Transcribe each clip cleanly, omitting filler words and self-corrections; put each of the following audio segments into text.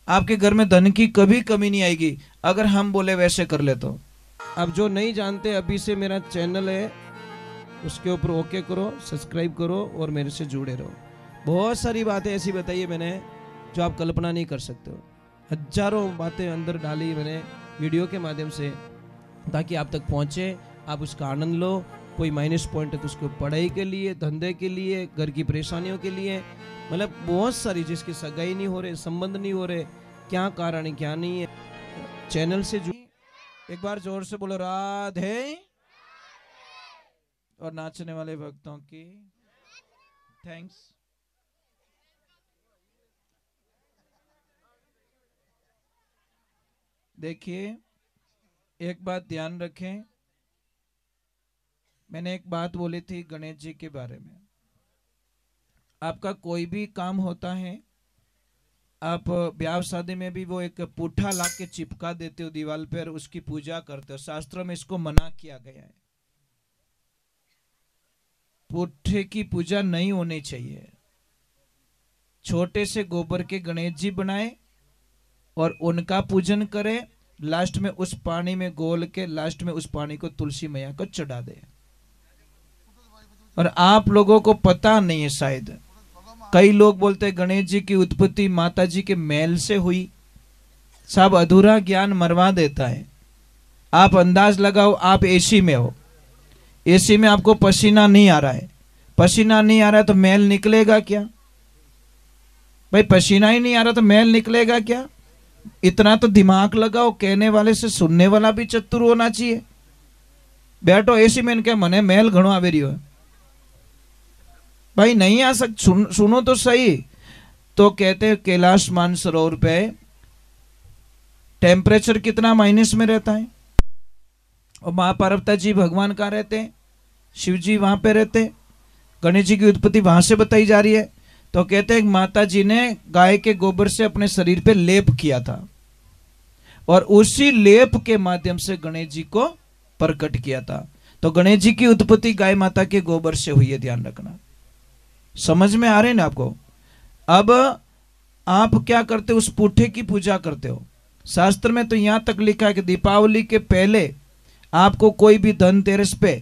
आपके घर में धन की कभी कमी नहीं आएगी अगर हम बोले वैसे कर ले तो। अब जो नहीं जानते, अभी से मेरा चैनल है उसके ऊपर ओके करो, सब्सक्राइब करो और मेरे से जुड़े रहो। बहुत सारी बातें ऐसी बताई है मैंने जो आप कल्पना नहीं कर सकते हो। हजारों बातें अंदर डाली मैंने वीडियो के माध्यम से, ताकि आप तक पहुंचे, आप उसका आनंद लो। कोई माइनस पॉइंट है तो उसको पढ़ाई के लिए, धंधे के लिए, घर की परेशानियों के लिए, मतलब बहुत सारी, जिसकी सगाई नहीं हो रहे, संबंध नहीं हो रहे, क्या कारण है क्या नहीं है, चैनल से एक बार जोर से बोलो राधे। और नाचने वाले भक्तों की थैंक्स। देखिए, एक बात ध्यान रखें, मैंने एक बात बोली थी गणेश जी के बारे में। आपका कोई भी काम होता है, आप ब्याह शादी में भी वो एक पुट्ठा ला के चिपका देते हो दीवार पर, उसकी पूजा करते हो। शास्त्रों में इसको मना किया गया है, पुट्ठे की पूजा नहीं होनी चाहिए। छोटे से गोबर के गणेश जी बनाए और उनका पूजन करे, लास्ट में उस पानी में गोल के, लास्ट में उस पानी को तुलसी मैया को चढ़ा दे। और आप लोगों को पता नहीं है शायद, कई लोग बोलते हैं गणेश जी की उत्पत्ति माता जी के मैल से हुई। सब अधूरा ज्ञान मरवा देता है। आप अंदाज लगाओ, आप एसी में हो, एसी में आपको पसीना नहीं आ रहा है, पसीना नहीं आ रहा है तो मैल निकलेगा क्या? भाई पसीना ही नहीं आ रहा तो मैल निकलेगा क्या? इतना तो दिमाग लगाओ, कहने वाले से सुनने वाला भी चतुर होना चाहिए। बैठो एसी में, इनके मने मैल घणो आवे रही हो, भाई नहीं आ सक, सुनो तो सही। तो कहते कैलाश मानसरोवर पे टेम्परेचर कितना माइनस में रहता है, और मां पार्वती जी भगवान कहाँ रहते हैं? शिव जी वहां पे रहते। गणेश जी की उत्पत्ति वहां से बताई जा रही है। तो कहते हैं माता जी ने गाय के गोबर से अपने शरीर पे लेप किया था, और उसी लेप के माध्यम से गणेश जी को प्रकट किया था। तो गणेश जी की उत्पत्ति गाय माता के गोबर से हुई है, ध्यान रखना। समझ में आ रहे हैं ना आपको? अब आप क्या करते हो? उस पुट्ठे की पूजा करते हो। शास्त्र में तो यहां तक लिखा है कि दीपावली के पहले आपको कोई भी धनतेरस पे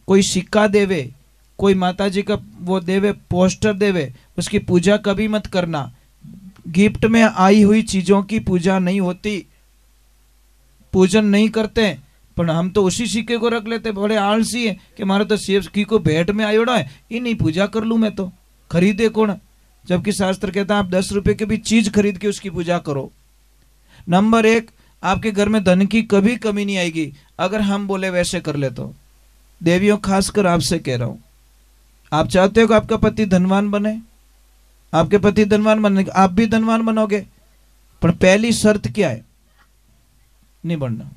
कोई सिक्का देवे, कोई माता जी का वो देवे, पोस्टर देवे, उसकी पूजा कभी मत करना। गिफ्ट में आई हुई चीजों की पूजा नहीं होती, पूजन नहीं करते। पर हम तो उसी सिक्के को रख लेते, बड़े आलसी है कि हमारा तो सिक्के को भेंट में आयोड़ा है, ये नहीं पूजा कर लूं मैं तो, खरीदे कौन? जबकि शास्त्र कहता है आप 10 रुपए की भी चीज खरीद के उसकी पूजा करो। नंबर 1, आपके घर में धन की कभी कमी नहीं आएगी अगर हम बोले वैसे कर ले तो। देवियों, खासकर आपसे कह रहा हूं, आप चाहते हो कि आपका पति धनवान बने, आपके पति धनवान बने, आप भी धनवान बनोगे, पर पहली शर्त क्या है? नहीं बनना।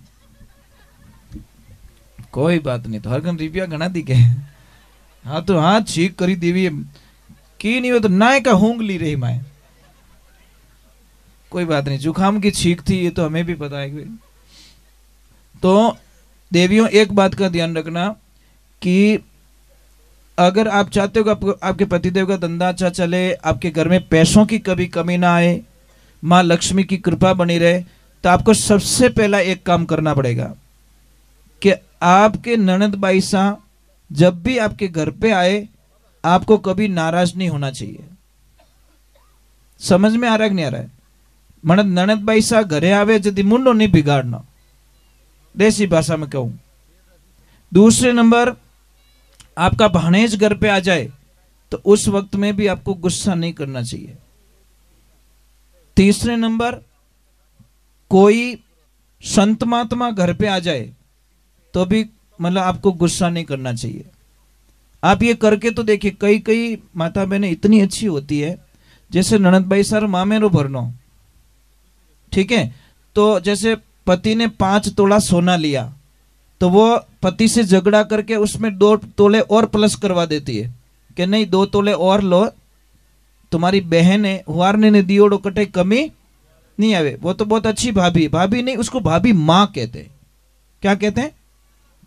कोई बात नहीं, तो हर गन रुपया घना दी के हाँ तो हाँ छीक करी देवी की नहीं हो तो ना का होंग ली रही माए। कोई बात नहीं, जुखाम की छीक थी, ये तो हमें भी पता है। तो देवियों, एक बात का ध्यान रखना कि अगर आप चाहते हो कि आपके पतिदेव का धंधा अच्छा चले, आपके घर में पैसों की कभी कमी ना आए, माँ लक्ष्मी की कृपा बनी रहे, तो आपको सबसे पहला एक काम करना पड़ेगा कि आपके ननद बाई साहब जब भी आपके घर पे आए, आपको कभी नाराज नहीं होना चाहिए। समझ में आ रहा है कि नहीं आ रहा है? मन ननद बाई साहब घरे आवे यदि मुंडो नहीं बिगाड़ना, देसी भाषा में कहूं। दूसरे नंबर, आपका भाणेज घर पे आ जाए तो उस वक्त में भी आपको गुस्सा नहीं करना चाहिए। तीसरे नंबर, कोई संत महात्मा घर पे आ जाए तो भी मतलब आपको गुस्सा नहीं करना चाहिए। आप ये करके तो देखिए, कई कई माता बहनें इतनी अच्छी होती है, जैसे ननद भाई सर मामेरो भरनो, ठीक है, तो जैसे पति ने 5 तोला सोना लिया तो वो पति से झगड़ा करके उसमें 2 तोले और प्लस करवा देती है कि नहीं 2 तोले और लो, तुम्हारी बहन है हुआरने ने दियोड़ो कटे कमी नहीं आवे। वो तो बहुत अच्छी भाभी, भाभी नहीं उसको भाभी माँ कहते हैं। क्या कहते हैं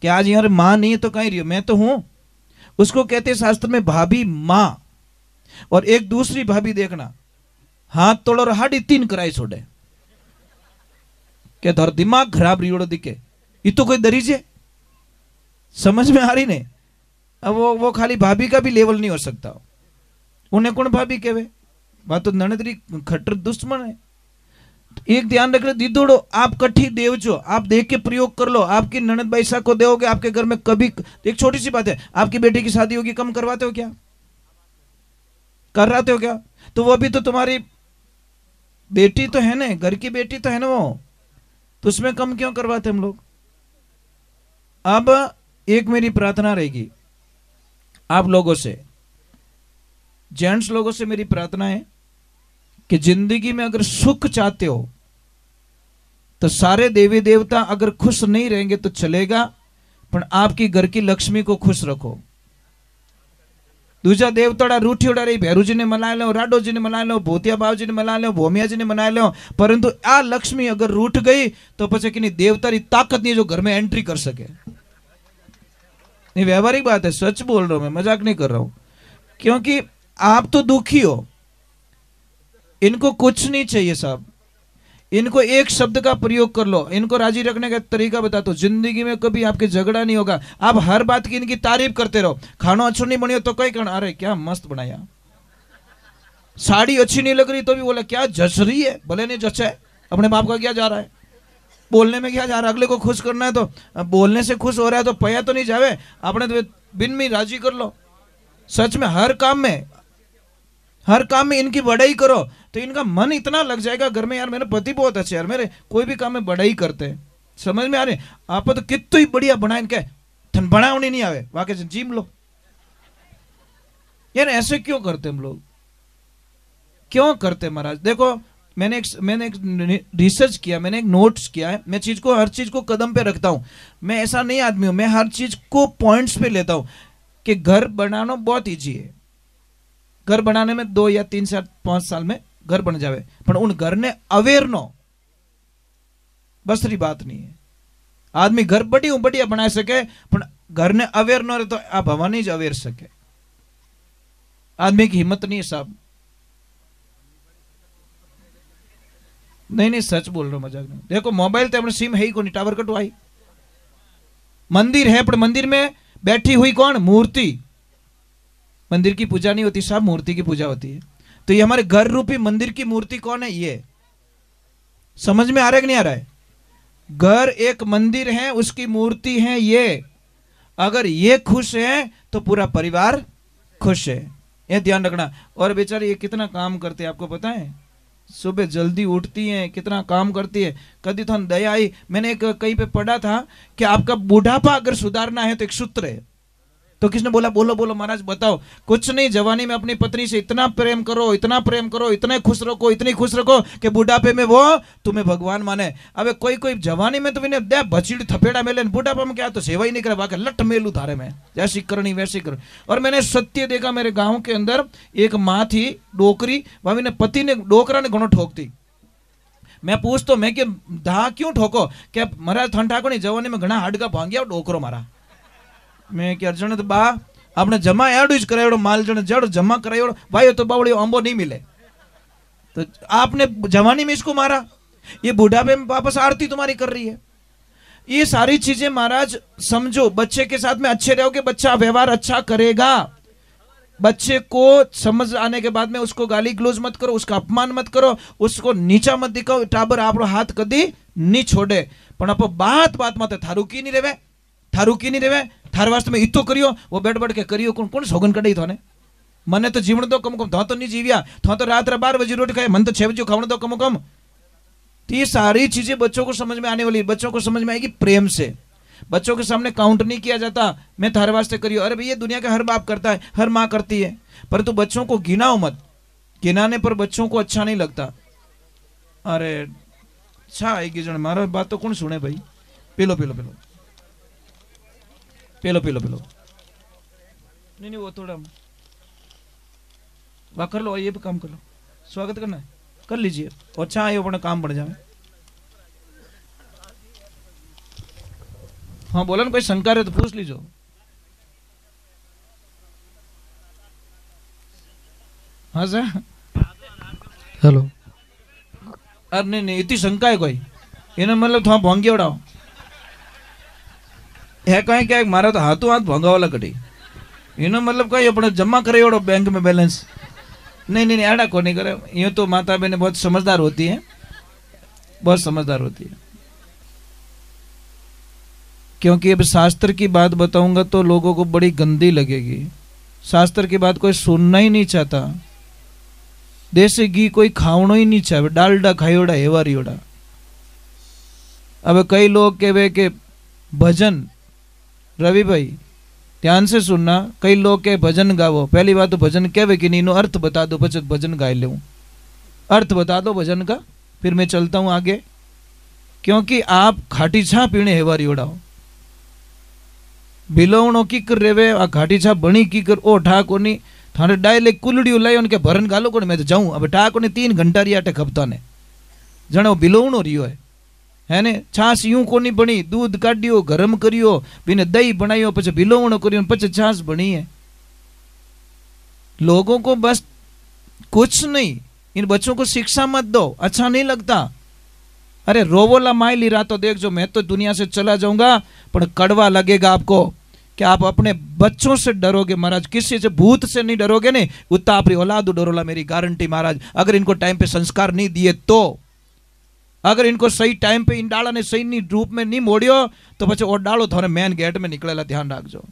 कि आज यार माँ नहीं है तो कहीं रही, मैं तो हूं, उसको कहते हैं शास्त्र में भाभी माँ। और एक दूसरी भाभी देखना, हाथ तोड़ो और हाडी 3 कराई छोड़े, के धर दिमाग खराब रियोड़ो दिखे, ये तो कोई दरीजे समझ में आ रही ने। अब वो खाली भाभी का भी लेवल नहीं हो सकता, उन्हें कौन भाभी कहवे, वह तो ननदरी खट्टर दुश्मन है। तो एक ध्यान रखना दीदोड़ो, आप कट्ठी देव जो आप देख के प्रयोग कर लो। आपकी ननद बैसा को दोगे आपके घर में कभी, एक छोटी सी बात है, आपकी बेटी की शादी होगी, कम करवाते हो क्या, कराते हो क्या? तो वो भी तो तुम्हारी बेटी तो है ना, घर की बेटी तो है ना वो, तो उसमें कम क्यों करवाते हम लोग? अब एक मेरी प्रार्थना रहेगी आप लोगों से, जेंट्स लोगों से मेरी प्रार्थना है कि जिंदगी में अगर सुख चाहते हो तो सारे देवी देवता अगर खुश नहीं रहेंगे तो चलेगा, पर आपकी घर की लक्ष्मी को खुश रखो। दूजा देवताड़ा रूठी उड़ा रही, भैरू जी ने मना लो, राडो जी ने मना लो, भूतिया बाबू जी ने मना लो, भोमिया जी ने मना लो, परंतु आ लक्ष्मी अगर रूठ गई तो पछे कि नहीं देवता की ताकत नहीं है जो घर में एंट्री कर सके। नहीं, व्यवहारिक बात है, सच बोल रहा हूं मैं, मजाक नहीं कर रहा हूं। क्योंकि आप तो दुखी हो, इनको कुछ नहीं चाहिए साहब, इनको एक शब्द का प्रयोग कर लो, इनको राजी रखने का तरीका बताता हूं। जिंदगी में कभी आपके झगड़ा नहीं होगा, आप हर बात की इनकी तारीफ करते रहो। खाना अच्छा नहीं बनियो तो कई कहना, अरे क्या मस्त बनाया, साड़ी अच्छी नहीं लग रही तो भी बोला क्या जच रही है, भले नहीं जचा है, अपने बाप का क्या जा रहा है, बोलने में क्या जा रहा है, अगले को खुश करना है तो बोलने से खुश हो रहा है तो पया तो नहीं जावे, अपने तो बिन में राजी कर लो। सच में हर काम में इनकी बढ़ाई करो तो इनका मन इतना लग जाएगा घर में, यार मेरे पति बहुत अच्छे, यार मेरे कोई भी काम में बढ़ाई करते हैं। समझ में आ रहे? आप तो कितना ही बढ़िया बना, इनके थन बनावनी नहीं आवे, वाके जीम लो। यार ऐसे क्यों करते हम लोग, क्यों करते महाराज? देखो मैंने एक रिसर्च किया, मैंने एक नोट्स किया है, मैं हर चीज को कदम पे रखता हूं। मैं ऐसा नहीं आदमी हूं, मैं हर चीज को पॉइंट्स पे लेता हूं कि घर बनाना बहुत ईजी है। घर बनाने में 2 या 3 से 5 साल में घर बन जावे, पर उन घर ने अवेर नो बसरी बात नहीं है। आदमी घर बढ़िया बना सके, पर घर ने अवेर नो रहे तो आप हवा नहीं अवेर सके। आदमी की हिम्मत नहीं है साहब। नहीं सच बोल रहा हूं, मजाक नहीं। देखो मोबाइल तो अपने सिम है ही कोनी, टावर कटवाई, मंदिर है पर मंदिर में बैठी हुई कौन, मूर्ति। मंदिर की पूजा नहीं होती साहब, मूर्ति की पूजा होती है। तो ये हमारे घर रूपी मंदिर की मूर्ति कौन है? ये समझ में आ रहा है कि नहीं आ रहा है? घर एक मंदिर है, उसकी मूर्ति है ये। अगर ये खुश है तो पूरा परिवार खुश है, ये ध्यान रखना। और बेचारी ये कितना काम करते हैं आपको पता है? सुबह जल्दी उठती हैं, कितना काम करती है। कभी तो दया आई, मैंने एक कहीं पे पढ़ा था कि आपका बुढ़ापा अगर सुधारना है तो एक सूत्र है। तो किसने बोला, बोलो बोलो महाराज बताओ। कुछ नहीं, जवानी में अपनी पत्नी से इतना प्रेम करो, इतना प्रेम करो, इतने खुश रखो, इतनी खुश रखो कि बुढ़ापे में वो तुम्हें भगवान माने। अब कोई जवानी में तो विनय दे भचीड़ थपेड़ा मेले, बुढ़ापा में क्या तो सेवा ही नहीं करे, बाकी लट मेलू धारे में जैसी करनी वैसी कर। और मैंने सत्य देखा, मेरे गाँव के अंदर एक माँ थी डोकरी, वह पति ने डोकरा ने घणो ठोकती। मैं पूछतो, मैं कि धा क्यों ठोको? क्या महाराज ठंड ठाको नहीं, जवानी में घना हाडका भांग्या डोकरो मारा। मैं कि अर्जुन तो बा आपने जमा एडू ज करायोड़ो, माल जण जड़ जमा करायोड़ो, भाई तो बावड़ी अंबो नहीं मिले, तो आपने जवानी में इसको मारा, ये बुढ़ापे में वापस आरती तुम्हारी कर रही है। ये सारी चीजें महाराज समझो, बच्चे के साथ में अच्छे रहोगे, बच्चा व्यवहार अच्छा करेगा। बच्चे को समझ आने के बाद में उसको गाली गलौज मत करो, उसका अपमान मत करो, उसको नीचा मत दिखाओ। टाबर आपरो हाथ कदी नहीं छोड़े, पण आप बात बात मत थारू की नहीं रेवे, थारू की नहीं रेवे, थार वास्ते में इतो करियो, वो बैठ बैठ के करियो, कौन सोगन कढ़ी थाने मने तो जीवन दो कम कम, तो नहीं जीविया, तो रात 12 बजे रोटी खाए, मन तो 6 बजे खावन दो कम कम। तो ये सारी चीजें बच्चों को समझ में आने वाली, बच्चों को समझ में आएगी प्रेम से। बच्चों के सामने काउंट नहीं किया जाता, मैं थारे वास्ते करियो, अरे भैया दुनिया का हर बाप करता है, हर माँ करती है, परंतु बच्चों को गिनाओ मत, गिनाने पर बच्चों को अच्छा नहीं लगता। अरे अच्छा आएगी जन, मारा बात तो कौन सुने भाई, पीलो पीलो पीलो पीलो पीलो पीलो, नहीं वो थोड़ा वाह कर लो, ये भी काम कर लो, स्वागत करना है कर लीजिए, अच्छा आए अपना काम बढ़ जाए। हाँ बोला ना, कोई शंका है तो पूछ लीजिए। हाँ सर, हेलो। अरे नहीं इतनी शंका है कोई? એનો મતલબ થા ભોંગ્યોડાઓ હે કઈ કે મારા તો હાથો હાથ ભોંગાવાલા કઢી એનો मतलब कहीं अपने जमा करे ओड़ो बैंक में बैलेंस नहीं नहीं ऐडा को नहीं करे। यूँ तो माता बहने बहुत समझदार होती है, बहुत समझदार होती है। क्योंकि अब शास्त्र की बात बताऊंगा तो लोगों को बड़ी गंदी लगेगी। शास्त्र की बात कोई सुनना ही नहीं चाहता। देसी घी कोई खावणो ही नहीं चाहे, डालडा खायोड़ा हेवारीओड़ा। अब कई लोग कहे के भजन, रवि भाई ध्यान से सुनना, कई लोग के भजन गावो। पहली बात तो भजन कहवे कि नहीं, अर्थ बता दो पछत भजन गाय ले। अर्थ बता दो भजन का, फिर मैं चलता हूं आगे। क्योंकि आप खाटी छा पीने हेवारी उड़ाओ, बिलोवणो की कर रेवे आ घाटी छा बनी की कर ओ ठा कोनी थाने डायलेक्ट कुलड़ी लाई उनके भरन गालो कोने मैं तो जाऊं। अब ठा कोने 3 घंटा रिया टे खपता ने जणो बिलोवणो रियो है ने। छास यूं कोनी बनी, दूध काढ़ियो गरम करियो बिने दही बनायो पछे बिलोवणो करियो पछे छास बनी है। लोगों को बस कुछ नहीं, इन बच्चों को शिक्षा मत दो, अच्छा नहीं लगता। अरे रोवोला माइली रातों देख जो मैं तो दुनिया से चला जाऊंगा, पर कड़वा लगेगा आपको कि आप अपने बच्चों से डरोगे महाराज। किसी से भूत से नहीं डरोगे ने, उतना अपनी औलाद डरोला, मेरी गारंटी महाराज। अगर इनको टाइम पे संस्कार नहीं दिए तो, अगर इनको सही टाइम पे इन डाला ने सही नहीं रूप में नहीं मोड़ियो तो पछे और डालो थोड़े मेन गेट में निकलेला, ध्यान रखजो।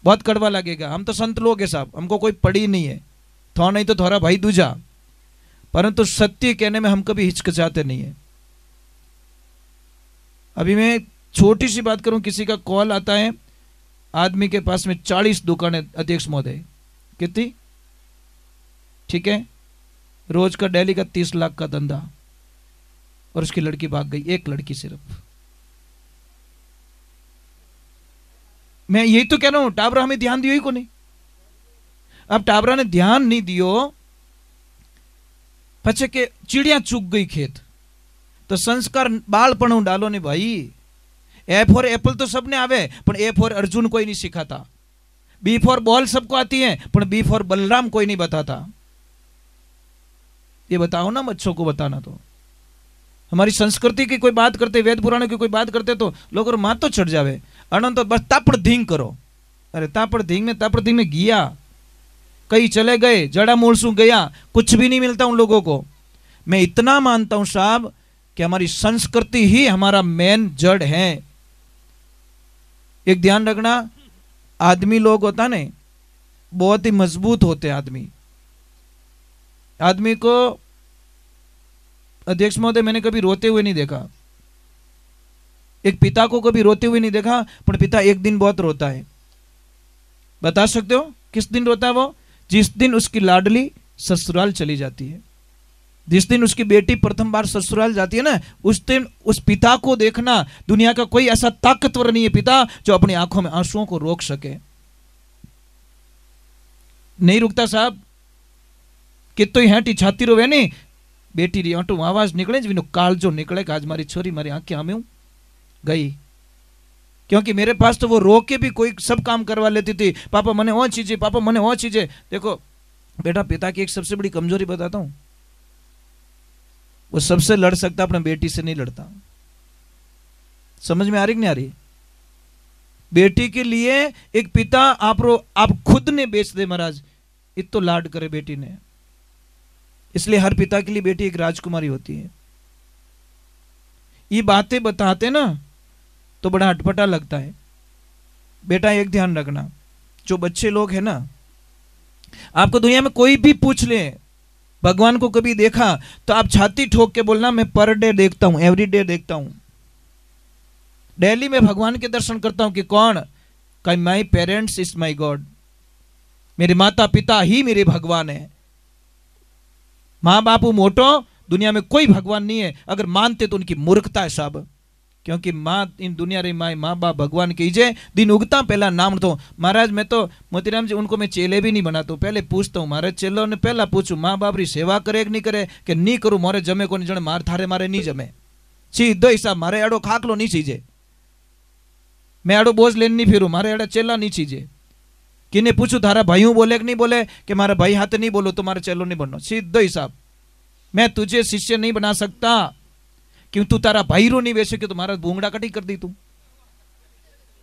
बहुत कड़वा लगेगा। हम तो संत लोग है साहब, हमको कोई पड़ी नहीं है, थोड़ा नहीं तो थोड़ा भाई दूजा, परंतु सत्य कहने में हम कभी हिचकिचाते नहीं है। अभी मैं छोटी सी बात करूं, किसी का कॉल आता है, आदमी के पास में 40 दुकानें, अध्यक्ष महोदय कितनी, ठीक है, रोज का डेली का 30 लाख का धंधा, और उसकी लड़की भाग गई, एक लड़की सिर्फ। मैं यही तो कह रहा हूं, टाबरा हमें ध्यान दियो ही को नहीं। अब टाबरा ने ध्यान नहीं दियो, पछे के चिड़िया चूक गई खेत, तो संस्कार बालपण डालो ने भाई। ए फॉर एप्पल तो सबने आवे, पर ए फॉर अर्जुन कोई नहीं सिखाता। बी फॉर बॉल सबको आती है, पर बी फॉर बलराम कोई नहीं बताता। ये बताओ ना बच्चों को बताना। तो हमारी संस्कृति की कोई बात करते, वेद पुराणों की कोई बात करते तो लोग और माँ तो चढ़ जावे, अनंत तो बस तापड़ धींग करो। अरे तापड़ धींग में गया, कई चले गए, जड़ा मूल सू गया, कुछ भी नहीं मिलता उन लोगों को। मैं इतना मानता हूं साहब कि हमारी संस्कृति ही हमारा मेन जड़ है। एक ध्यान रखना, आदमी लोग होता ने बहुत ही मजबूत होते। आदमी को, अध्यक्ष महोदय, मैंने कभी रोते हुए नहीं देखा। एक पिता को कभी रोते हुए नहीं देखा, पर पिता एक दिन बहुत रोता है। बता सकते हो किस दिन रोता है वो? जिस दिन उसकी लाडली ससुराल चली जाती है, जिस दिन उसकी बेटी प्रथम बार ससुराल जाती है ना, उस दिन उस पिता को देखना। दुनिया का कोई ऐसा ताकतवर नहीं है पिता जो अपनी आंखों में आंसुओं को रोक सके। नहीं रुकता साहब, कितो ही हेटी छाती रोवे नहीं, बेटी री आंटू आवाज निकले ज काल जो निकले कि आज मारी छोरी मारी आंखें हमें गई। क्योंकि मेरे पास तो वो रो के भी कोई सब काम करवा लेती थी। पापा मने वो चीजें, पापा मने वो चीजें। देखो बेटा, पिता की एक सबसे बड़ी कमजोरी बताता हूं, वो सबसे लड़ सकता, अपने बेटी से नहीं लड़ता। समझ में आ रही कि नहीं आ रही? बेटी के लिए एक पिता आप खुद ने बेच दे महाराज, इतो लाड करे बेटी ने। इसलिए हर पिता के लिए बेटी एक राजकुमारी होती है। ये बातें बताते ना तो बड़ा अटपटा लगता है। बेटा एक ध्यान रखना, जो बच्चे लोग हैं ना, आपको दुनिया में कोई भी पूछ ले भगवान को कभी देखा तो आप छाती ठोक के बोलना, मैं पर डे देखता हूं, एवरी डे देखता हूं, डेली में भगवान के दर्शन करता हूं। कि कौन? कहीं my parents is my God, मेरे माता पिता ही मेरे भगवान है। माँ बापू मोटो, दुनिया में कोई भगवान नहीं है। अगर मानते तो उनकी मूर्खता है साहब। क्योंकि माँ इन दुनिया रे माँ बाप भगवान कीजिए, दिन उगता पहला नाम तो महाराज। मैं तो मोतीराम जी उनको मैं चेले भी नहीं बनाता हूँ, पहले पूछता हूँ महाराज चेलों ने, पहला पूछू माँ बाप री सेवा करे कि नहीं करे, कि नहीं करूँ मोरे जमे को नहीं जने, मार थारे मारे नहीं जमे, सीधो हिसाब, मारे अड़ो खाकलो नहीं चीजे, मैं अड़ो बोझ लेने नहीं फिरू, मारे अड़ा चेला नहीं चीजे। किने पूछू थारा भाइयों बोले कि नहीं बोले, कि मारा भाई हाथ नहीं बोलो तो मारे चेलो नहीं बनना, सीधो हिसाब। मैं तुझे शिष्य नहीं बना सकता, क्यों तू तारा भाई रो नहीं वैसे कि तुम्हारा भूंगड़ा कटी कर दी तू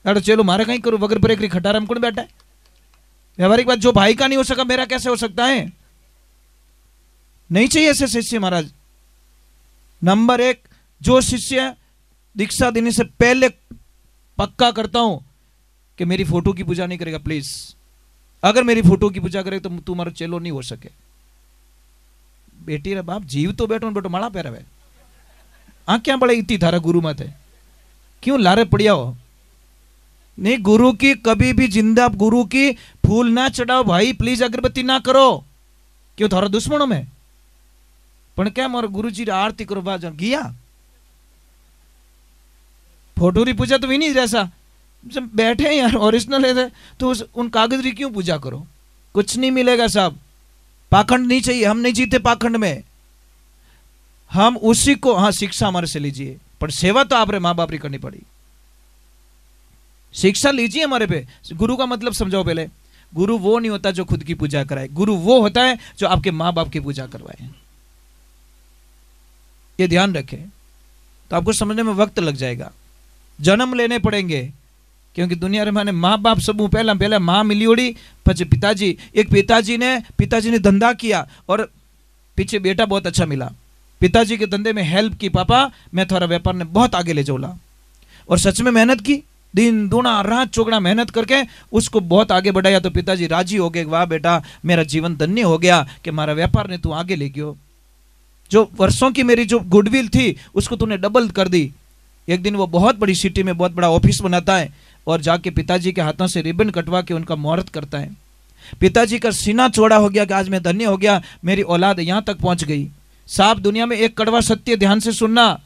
अरे चलो मारे कहीं करो वगर ब्रेक खटारा में कौन बैठा है। व्यवहारिक बात, जो भाई का नहीं हो सका मेरा कैसे हो सकता है। नहीं चाहिए ऐसे शिष्य महाराज। नंबर 1, जो शिष्य दीक्षा देने से पहले पक्का करता हूं कि मेरी फोटो की पूजा नहीं करेगा प्लीज, अगर मेरी फोटो की पूजा करे तो तुम्हारा चेलो नहीं हो सके। बेटी रे बाप जीव तो बैठो बैठो माड़ा पैरवे आ क्या बड़े इतनी थारा गुरु मत है, क्यों लारे पड़िया हो। नहीं, गुरु की कभी भी जिंदा गुरु की फूल ना चढ़ाओ भाई, प्लीज अगरबत्ती ना करो, क्यों थारा दुश्मनों में। पण क्या मारो गुरु जी आरती करो बाज गया फोटो री पूजा तो भी नहीं जैसा जब बैठे यार ओरिजिनल है तो उन कागज री क्यों पूजा करो, कुछ नहीं मिलेगा साहब। पाखंड नहीं चाहिए, हम नहीं जीते पाखंड में, हम उसी को, हाँ शिक्षा हमारे से लीजिए पर सेवा तो आप रे माँ बाप री करनी पड़ी। शिक्षा लीजिए हमारे पे। गुरु का मतलब समझाओ पहले। गुरु वो नहीं होता जो खुद की पूजा कराए, गुरु वो होता है जो आपके माँ बाप की पूजा करवाए। ये ध्यान रखें तो आपको समझने में वक्त लग जाएगा, जन्म लेने पड़ेंगे, क्योंकि दुनिया रे माने माँ बाप सब पहला माँ मिली ओड़ी पचे पिताजी। एक पिताजी ने धंधा किया और पीछे बेटा बहुत अच्छा मिला, पिताजी के धंधे में हेल्प की, पापा मैं थोड़ा व्यापार ने बहुत आगे ले जाऊला, और सच में मेहनत की, दिन दूना रात चौगुना मेहनत करके उसको बहुत आगे बढ़ाया। तो पिताजी राजी हो गए, वाह बेटा मेरा जीवन धन्य हो गया कि हमारा व्यापार ने तू आगे ले गयो, जो वर्षों की मेरी जो गुडविल थी उसको तूने डबल कर दी। एक दिन वो बहुत बड़ी सिटी में बहुत बड़ा ऑफिस बनाता है और जाके पिताजी के हाथों से रिबन कटवा के उनका मुहूर्त करता है। पिताजी का सीना चौड़ा हो गया कि आज मैं धन्य हो गया, मेरी औलाद यहां तक पहुंच गई। साहब दुनिया में एक कड़वा सत्य ध्यान से सुनना,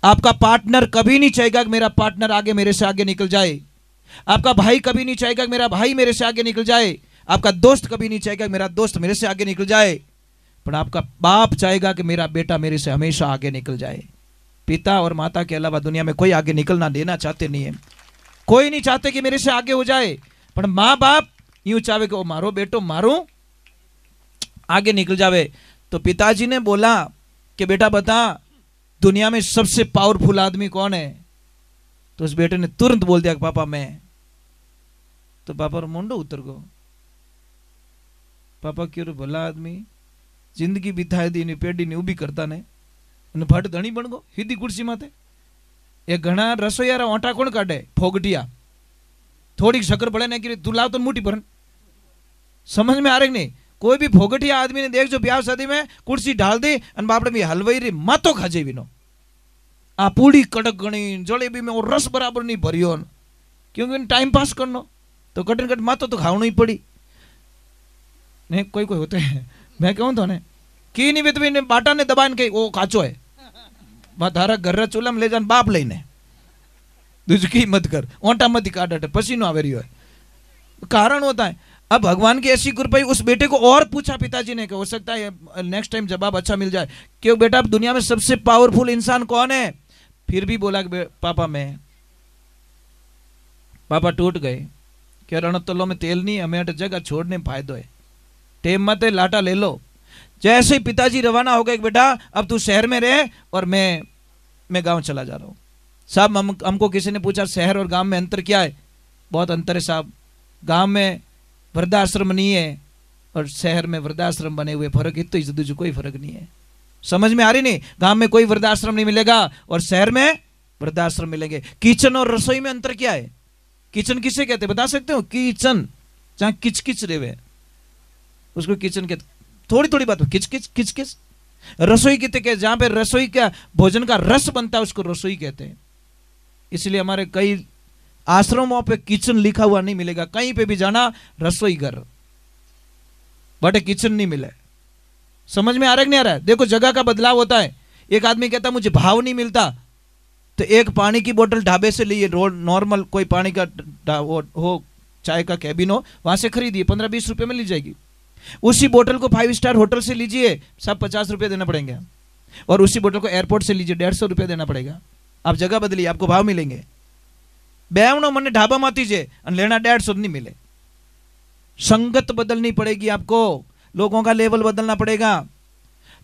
आपका पार्टनर कभी नहीं चाहेगा कि मेरा पार्टनर आगे मेरे से आगे निकल जाए, आपका भाई कभी नहीं चाहेगा कि मेरा भाई मेरे से आगे निकल जाए, आपका दोस्त कभी नहीं चाहेगा कि मेरा दोस्त मेरे से आगे निकल जाए, पर आपका बाप चाहेगा कि मेरा बेटा मेरे से हमेशा आगे निकल जाए। पिता और माता के अलावा दुनिया में कोई आगे निकलना देना चाहते नहीं है, कोई नहीं चाहते कि मेरे से आगे हो जाए, पर माँ बाप यूं चाहे कि वो मारो बेटो मारो आगे निकल जावे। तो पिताजी ने बोला कि बेटा बता दुनिया में सबसे पावरफुल आदमी कौन है। तो उस बेटे ने तुरंत बोल दिया कि पापा मैं। तो पापा रो मुंडो उतर गो, पापा क्यों भला आदमी जिंदगी बिताए दी पेढ़ी ने उभी करता ने भट धणी बन गो सीधी कुर्सी माथे। ये घना रसोईयारा ओंटा कोण काढे फोगटिया, थोड़ी शक्कर पड़े ने कि तू लाव तो मुठी भरन। समझ में आ रही नहीं, कोई भी फोगटिया आदमी ने देख जो ब्याह शादी में कुर्सी ढाल दी और बापड़े में हलवाई री मातो खा जेवी नो, आ पूड़ी कड़क गणी जलेबी में और रस बराबर नहीं भरियो, क्योंकि टाइम पास करनो तो कटन कट मातो तो खावनो ही पड़ी। नहीं कोई कोई होते हैं, मैं कहूँ तो ने की नहीं वे तो बाटा ने दबान के वो काचो है तारा घर चूल्हा में ले जान बाप लेने दुजकी मत कर ओंटा मत काट पसीनो आवे रही है, कारण होता है। अब भगवान की ऐसी कृपा उस बेटे को और पूछा पिताजी ने कि हो सकता है नेक्स्ट टाइम जवाब अच्छा मिल जाए, क्यों बेटा अब दुनिया में सबसे पावरफुल इंसान कौन है। फिर भी बोला कि पापा मैं। पापा टूट गए कि रणतलो में तेल नहीं, हमें जगह छोड़ने फायदो है, टेम मत लाटा ले लो। जैसे ही पिताजी रवाना हो गए बेटा अब तू शहर में रहे और मैं गांव चला जा रहा हूं। साहब हमको किसी ने पूछा शहर और गांव में अंतर क्या है। बहुत अंतर है साहब, गांव में वृद्धाश्रम नहीं है और शहर में वृद्धाश्रम बने हुए, फर्क इतना ही दूसरा कोई फर्क नहीं है। समझ में आ रही नहीं, गांव में कोई वृद्धाश्रम नहीं मिलेगा और शहर में वृद्धाश्रम मिलेंगे। किचन और रसोई में अंतर क्या है। किचन किसे कहते बता सकते हो। किचन जहां किचकिच रेवे उसको किचन कहते, थोड़ी थोड़ी बात किचकिच किचकिच। रसोई कहते जहां पे रसोई का भोजन का रस बनता है उसको रसोई कहते हैं। इसलिए हमारे कई आश्रमों पे किचन लिखा हुआ नहीं मिलेगा, कहीं पे भी जाना रसोई घर बट किचन नहीं मिले। समझ में आ रहा है कि नहीं आ रहा है। देखो जगह का बदलाव होता है। एक आदमी कहता मुझे भाव नहीं मिलता तो एक पानी की बोतल ढाबे से लिए, रोड नॉर्मल कोई पानी का हो चाय का कैबिन हो वहां से खरीदिए, 15-20 रुपए में ली जाएगी। उसी बोतल को 5 स्टार होटल से लीजिए, सब 50 रुपए देना पड़ेंगे, और उसी बोतल को एयरपोर्ट से लीजिए 150 रुपए देना पड़ेगा। आप जगह बदलिए आपको भाव मिलेंगे। बेवनो मन ढाबा माती जे लेना 150 नहीं मिले। संगत बदलनी पड़ेगी आपको, लोगों का लेवल बदलना पड़ेगा।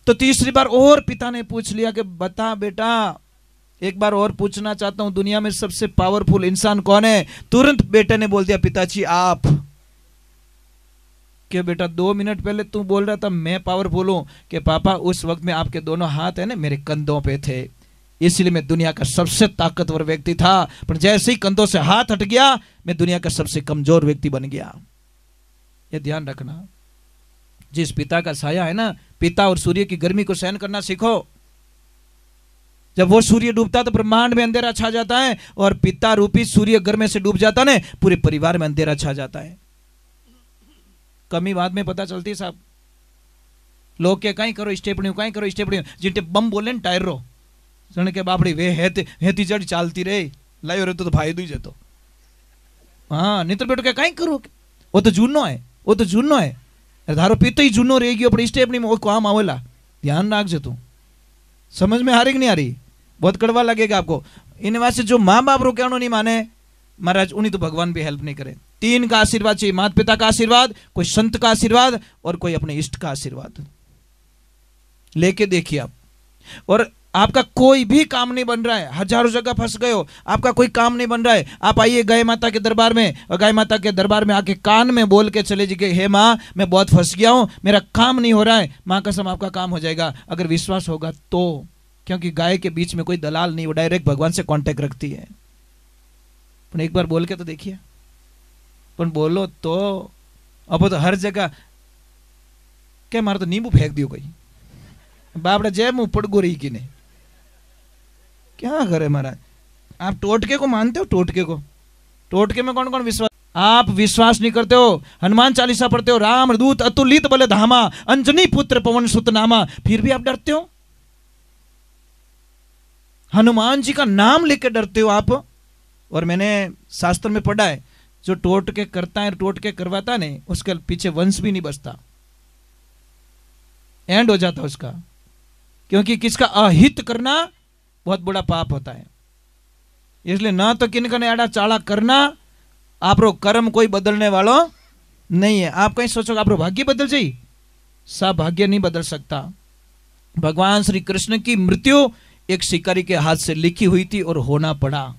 तो तीसरी बार और पिता ने पूछ लिया कि बता बेटा, एक बार और पूछना चाहता हूं, दुनिया में सबसे पावरफुल इंसान कौन है? तुरंत बेटे ने बोल दिया, पिताजी आप। कि बेटा 2 मिनट पहले तू बोल रहा था मैं पावरफुल हूं, कि पापा उस वक्त में आपके दोनों हाथ है ना मेरे कंधों पे थे, इसलिए मैं दुनिया का सबसे ताकतवर व्यक्ति था, पर जैसे ही कंधों से हाथ हट गया मैं दुनिया का सबसे कमजोर व्यक्ति बन गया। ये ध्यान रखना, जिस पिता का साया है ना, पिता और सूर्य की गर्मी को सहन करना सीखो। जब वो सूर्य डूबता तो ब्रह्मांड में अंधेरा छा जाता है, और पिता रूपी सूर्य घर में से डूब जाता है, पूरे परिवार में अंधेरा छा जाता है। कमी बाद में पता चलती साहब। लोग के कहीं करो स्टेपनी, कहीं करो स्टेपनी, जिनटे बम बोले न टायर रो जने के बापड़ी वे हेती जड़ चालती रे लायो रे तो फायदो ही जतो। हाँ नहीं तो बेटो क्या कहीं करो, वो तो जूनो है, वो तो जूनो है, धारो पीतो ही जूनो रह गयो, अपनी स्टेपनी में वो काम आवेला। ध्यान रख जे तू। समझ में आ रही कि नहीं आ रही? बहुत कड़वा लगेगा आपको। इन वास्ते जो माँ बाप रो कहनो नहीं माने महाराज, उन्हीं तो भगवान भी हेल्प नहीं करे। 3 का आशीर्वाद चाहिए, माता पिता का आशीर्वाद, कोई संत का आशीर्वाद, और कोई अपने इष्ट का आशीर्वाद लेके देखिए आप। और आपका कोई भी काम नहीं बन रहा है, हजारों जगह फंस गए हो, आपका कोई काम नहीं बन रहा है, आप आइए गाय माता के दरबार में, और गाय माता के दरबार में आके कान में बोल के चले जाइए, हे माँ मैं बहुत फंस गया हूं, मेरा काम नहीं हो रहा है। माँ कसम आपका काम हो जाएगा, अगर विश्वास होगा तो। क्योंकि गाय के बीच में कोई दलाल नहीं, वो डायरेक्ट भगवान से कांटेक्ट रखती है। पर एक बार बोल के तो देखिए, पर बोलो तो। अब तो हर जगह क्या मारो तो नींबू फेंक दियो कोई, बापड़ा जय मुंह पड़ गो रही कि नहीं, क्या करे महाराज। आप टोटके को मानते हो? टोटके को, टोटके में कौन कौन विश्वास? आप विश्वास नहीं करते हो। हनुमान चालीसा पढ़ते हो, राम दूत अतुलित बल धामा, अंजनी पुत्र पवन सुत नामा, फिर भी आप डरते हो। हनुमान जी का नाम लेकर डरते हो आप। और मैंने शास्त्र में पढ़ा है, जो टोटके करता है, टोटके करवाता है नहीं, उसके पीछे वंश भी नहीं बचता, एंड हो जाता उसका। क्योंकि किसका अहित करना बहुत बड़ा पाप होता है। इसलिए ना तो किनका ने आड़ा चाड़ा करना, आप रो कर्म कोई बदलने वालो नहीं है। आप कहीं सोचो आप रो भाग्य बदल जाए, सब भाग्य नहीं बदल सकता। भगवान श्री कृष्ण की मृत्यु एक शिकारी के हाथ से लिखी हुई थी और होना पड़ा।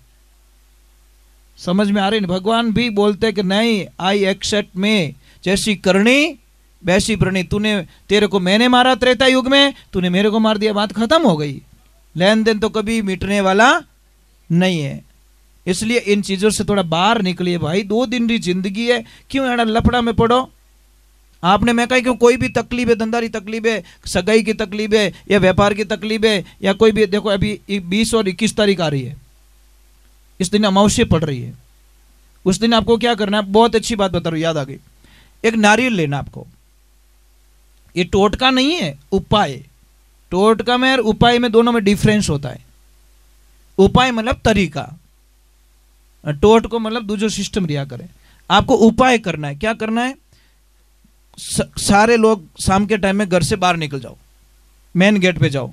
समझ में आ रही? भगवान भी बोलते कि नहीं, आई एक्सेप्ट में, जैसी करनी वैसी प्रणी। तूने, तेरे को मैंने मारा त्रेता युग में, तूने मेरे को मार दिया, बात खत्म हो गई। लेन देन तो कभी मिटने वाला नहीं है। इसलिए इन चीजों से थोड़ा बाहर निकलिए भाई। 2 दिन की जिंदगी है, क्यों यार लफड़ा में पड़ो। आपने मैं कहा क्यों, कोई भी तकलीफ है, धंधारी तकलीफ है, सगाई की तकलीफ है, या व्यापार की तकलीफ है, या कोई भी, देखो अभी 20 और 21 तारीख आ रही है, इस दिन अमावस्या पड़ रही है। उस दिन आपको क्या करना है, बहुत अच्छी बात बता रहा हूं, याद आ गई। एक नारियल लेना आपको। ये टोटका नहीं है, उपाय। टोटका में और उपाय में दोनों में डिफरेंस होता है। उपाय मतलब तरीका, टोटको मतलब दूसरा सिस्टम रिया करे। आपको उपाय करना है। क्या करना है? सारे लोग शाम के टाइम में घर से बाहर निकल जाओ, मेन गेट पे जाओ,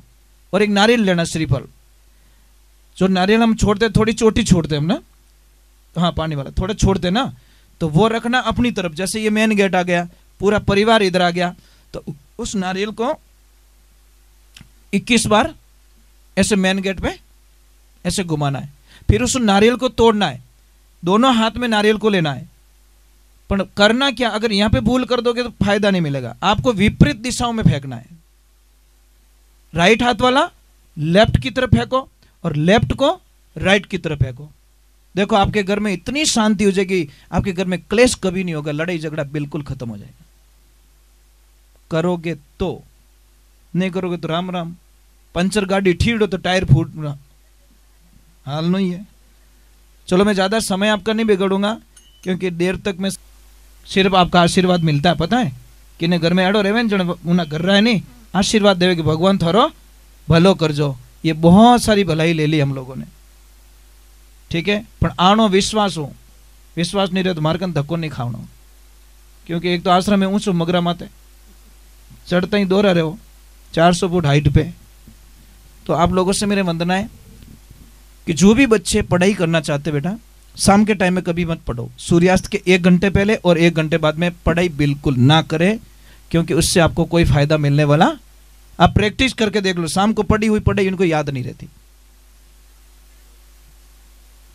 और एक नारियल लेना, श्रीफल। जो नारियल हम छोड़ते, थोड़ी चोटी छोड़ते हम ना, हाँ पानी वाला थोड़ा छोड़ते ना, तो वो रखना अपनी तरफ। जैसे ये मेन गेट आ गया, पूरा परिवार इधर आ गया, तो उस नारियल को 21 बार ऐसे मेन गेट पे ऐसे घुमाना है। फिर उस नारियल को तोड़ना है, दोनों हाथ में नारियल को लेना है। पर करना क्या, अगर यहां पे भूल कर दोगे तो फायदा नहीं मिलेगा। आपको विपरीत दिशाओं में फेंकना है। राइट हाथ वाला लेफ्ट की तरफ फेंको, और लेफ्ट को राइट की तरफ फेंको। देखो आपके घर में इतनी शांति हो जाएगी, आपके घर में क्लेश कभी नहीं होगा, लड़ाई झगड़ा बिल्कुल खत्म हो जाएगा। करोगे तो, नहीं करोगे तो राम राम। पंचर गाड़ी ठीड़ो तो टायर फूटना हाल नहीं है। चलो मैं ज्यादा समय आपका नहीं बिगड़ूंगा, क्योंकि देर तक मैं सिर्फ आपका आशीर्वाद मिलता है। पता है कि घर में अड़ो रहे उन्हें कर रहा है नहीं, आशीर्वाद देवे कि भगवान थारो भलो करजो। ये बहुत सारी भलाई ले ली हम लोगों ने, ठीक है। पर आनो विश्वास हो, विश्वास नहीं रहे तो मारकन धक्को नहीं खावनो। क्योंकि एक तो आश्रम में ऊंचो मगरा माते चढ़ता ही दोहरा रहे हो 400 फुट हाइट पे। तो आप लोगों से मेरे वंदना है कि जो भी बच्चे पढ़ाई करना चाहते बेटा, शाम के टाइम में कभी मत पढ़ो। सूर्यास्त के 1 घंटे पहले और 1 घंटे बाद में पढ़ाई बिल्कुल ना करें, क्योंकि उससे आपको कोई फायदा मिलने वाला आप प्रैक्टिस करके देख लो, शाम को पढ़ी हुई पढ़ाई इनको याद नहीं रहती।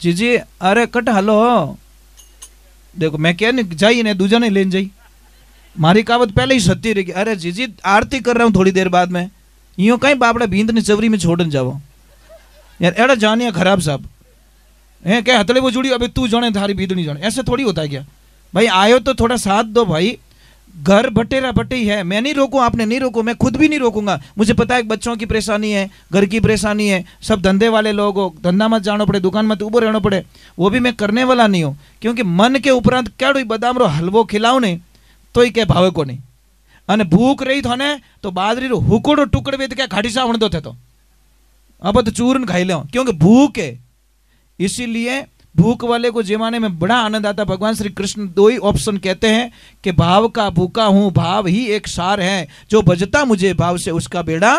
जीजी अरे कट हलो देखो मैं क्या नहीं जाइए ने दूजा नहीं लेन जाई, मारी कहावत पहले ही सत्य रहेगी। अरे जीजी आरती कर रहा हूं थोड़ी देर बाद में, यूं कहीं बापड़ा भींद ने चवरी में छोड़न जाओ यार, एड़ा जानिया खराब साहब है क्या हथले वो जुड़ी, अबे तू जाने थारी भीद नहीं जाने, ऐसे थोड़ी होता है क्या भाई। आयो तो थोड़ा साथ दो भाई, घर बटेरा बटे ही है। मैं नहीं रोकूं, आपने नहीं रोको, मैं खुद भी नहीं रोकूंगा। मुझे पता है बच्चों की परेशानी है, घर की परेशानी है, सब धंधे वाले लोग हो, धंधा मत जाना पड़े, दुकान मत उबो रहना पड़े, वो भी मैं करने वाला नहीं हूं। क्योंकि मन के उपरांत क्या बादाम रो हलवो खिलाओ ने तो ही क्या भावे को नहीं, अने भूख रही थो ने तो बाजरी रो हुकोड़ो टुकड़े तो क्या घाटी सा वणदो थे तो अब तो चूरन खाई लो, क्योंकि भूख है। इसीलिए भूख वाले को जमाने में बड़ा आनंद आता। भगवान श्री कृष्ण दो ही ऑप्शन कहते हैं कि भाव का भूखा हूं, भाव ही एक सार है, जो बजता मुझे भाव से उसका बेड़ा